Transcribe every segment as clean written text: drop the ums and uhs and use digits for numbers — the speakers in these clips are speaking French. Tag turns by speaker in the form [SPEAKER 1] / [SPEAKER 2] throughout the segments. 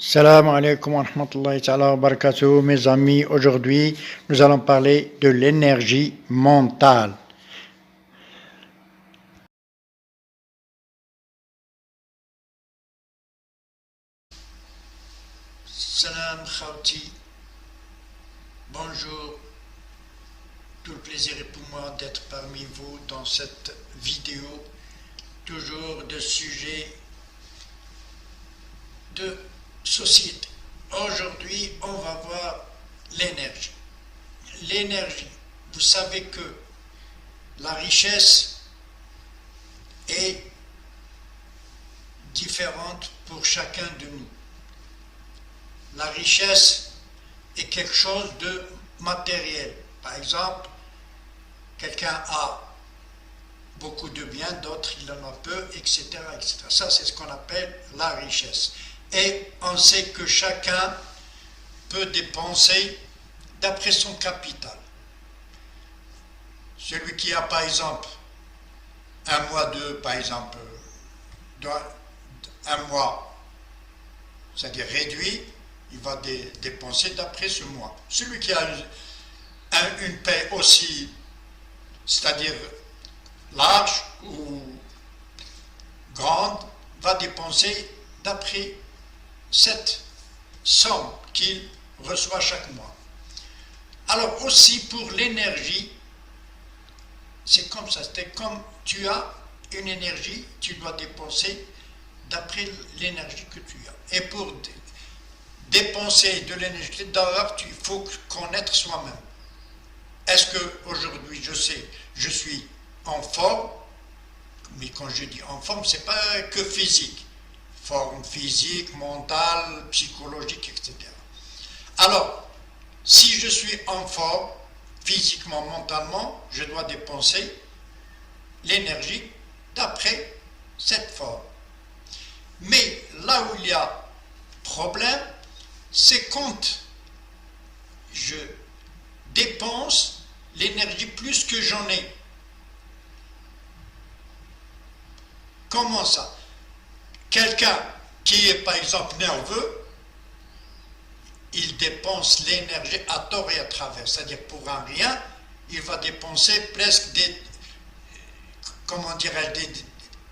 [SPEAKER 1] Salam alaikum wa rahmatullahi ta'ala wa barakatuh, mes amis. Aujourd'hui, nous allons parler de l'énergie mentale. Salam khawti. Bonjour. Tout le plaisir est pour moi d'être parmi vous dans cette vidéo, toujours de sujets de société. Aujourd'hui, on va voir l'énergie. L'énergie, vous savez que la richesse est différente pour chacun de nous. La richesse est quelque chose de matériel. Par exemple, quelqu'un a beaucoup de biens, d'autres il en a peu, etc., etc. Ça, c'est ce qu'on appelle la richesse. Et on sait que chacun peut dépenser d'après son capital. Celui qui a, par exemple, un mois par exemple, un mois, c'est-à-dire réduit, il va dépenser d'après ce mois. Celui qui a une paie aussi, c'est-à-dire large ou grande, va dépenser d'après cette somme qu'il reçoit chaque mois. Alors aussi pour l'énergie, c'est comme ça, c'est comme tu as une énergie, tu dois dépenser d'après l'énergie que tu as. Et pour dépenser de l'énergie, d'abord il faut connaître soi-même. Est-ce qu'aujourd'hui je suis en forme? Mais quand je dis en forme, ce n'est pas que physique. Forme physique, mentale, psychologique, etc. Alors, si je suis en forme, physiquement, mentalement, je dois dépenser l'énergie d'après cette forme. Mais là où il y a problème, c'est quand je dépense l'énergie plus que j'en ai. Comment ça? Quelqu'un qui est par exemple nerveux, il dépense l'énergie à tort et à travers, c'est-à-dire pour un rien, il va dépenser presque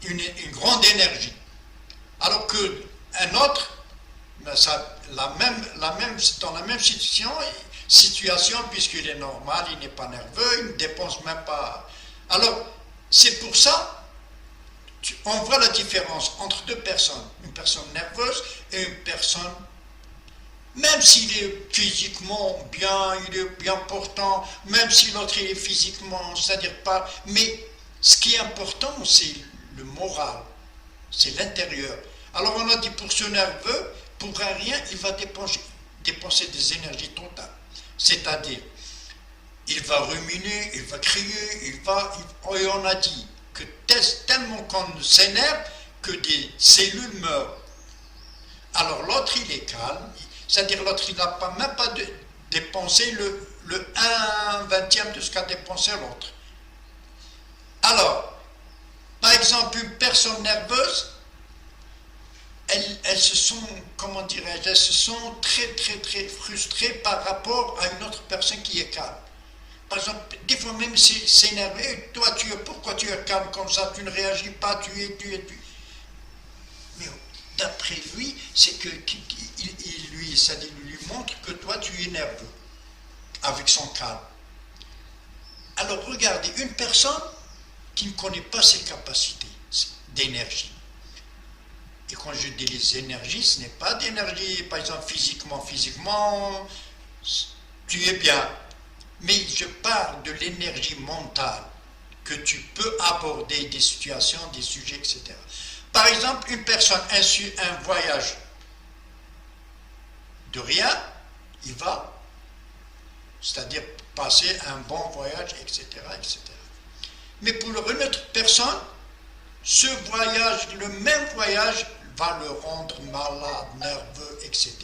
[SPEAKER 1] une grande énergie. Alors qu'un autre, c'est dans la même situation, puisqu'il est normal, il n'est pas nerveux, il ne dépense même pas. Alors, c'est pour ça, on voit la différence entre deux personnes, une personne nerveuse et une personne, même s'il est physiquement bien, il est bien portant, même si l'autre est physiquement, c'est-à-dire pas, mais ce qui est important, c'est le moral, c'est l'intérieur. Alors on a dit pour ce nerveux, pour un rien, il va dépenser des énergies totales, c'est-à-dire, il va ruminer, il va crier, et on a dit, que tellement qu'on s'énerve que des cellules meurent. Alors l'autre il est calme, c'est-à-dire l'autre il n'a même pas dépensé le 1/20 de ce qu'a dépensé l'autre. Alors, par exemple, une personne nerveuse, elles se sont, comment dirais-je, elles se sont très très très frustrées par rapport à une autre personne qui est calme. Par exemple, des fois même c'est énervé, toi pourquoi tu es calme comme ça, tu ne réagis pas, tu es. Mais d'après lui, c'est que ça lui montre que toi tu es nerveux, avec son calme. Alors regardez, une personne qui ne connaît pas ses capacités d'énergie. Et quand je dis les énergies, ce n'est pas d'énergie, par exemple physiquement, tu es bien. Mais je parle de l'énergie mentale, que tu peux aborder des situations, des sujets, etc. Par exemple, une personne un voyage de rien, il va, c'est-à-dire passer un bon voyage, etc., etc. Mais pour une autre personne, ce voyage, le même voyage, va le rendre malade, nerveux, etc.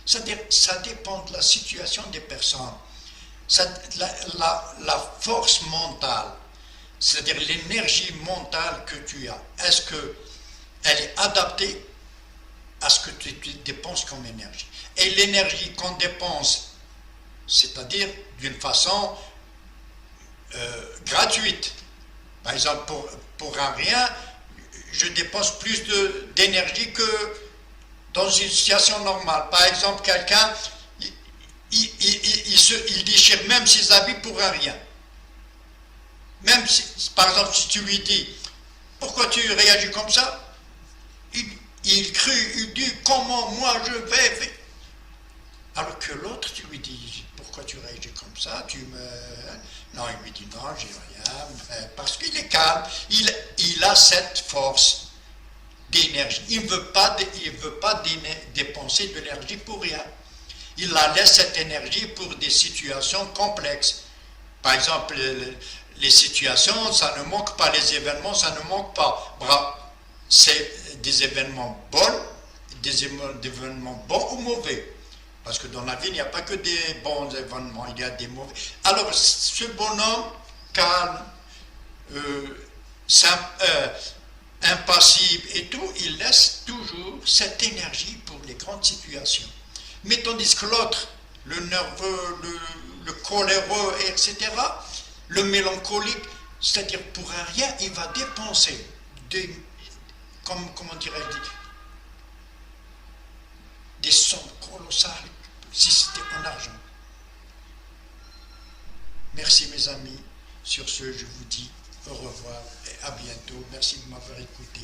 [SPEAKER 1] C'est-à-dire, ça dépend de la situation des personnes. La force mentale, c'est-à-dire l'énergie mentale que tu as, est-ce qu'elle est adaptée à ce que tu dépenses comme énergie. Et l'énergie qu'on dépense, c'est-à-dire d'une façon gratuite. Par exemple, pour un rien, je dépense plus d'énergie que dans une situation normale. Par exemple, quelqu'un, il déchire même ses habits pour un rien. Même si, par exemple, si tu lui dis, pourquoi tu réagis comme ça? Il dit, comment moi je vais? Alors que l'autre, tu lui dis, pourquoi tu réagis comme ça? Non, il lui dit, non, j'ai rien, parce qu'il est calme, il a cette force d'énergie. Il ne veut pas dépenser de l'énergie pour rien. Il la laisse, cette énergie, pour des situations complexes. Par exemple, les situations, ça ne manque pas, les événements, ça ne manque pas. C'est des événements bons, des événements bons ou mauvais. Parce que dans la vie, il n'y a pas que des bons événements, il y a des mauvais. Alors, ce bonhomme, calme, impassible et tout, il laisse toujours cette énergie pour les grandes situations. Mais tandis que l'autre, le nerveux, le coléreux, etc., le mélancolique, c'est-à-dire pour un rien, il va dépenser comment dirais-je, des sommes colossales, si c'était en argent. Merci mes amis. Sur ce, je vous dis au revoir et à bientôt. Merci de m'avoir écouté.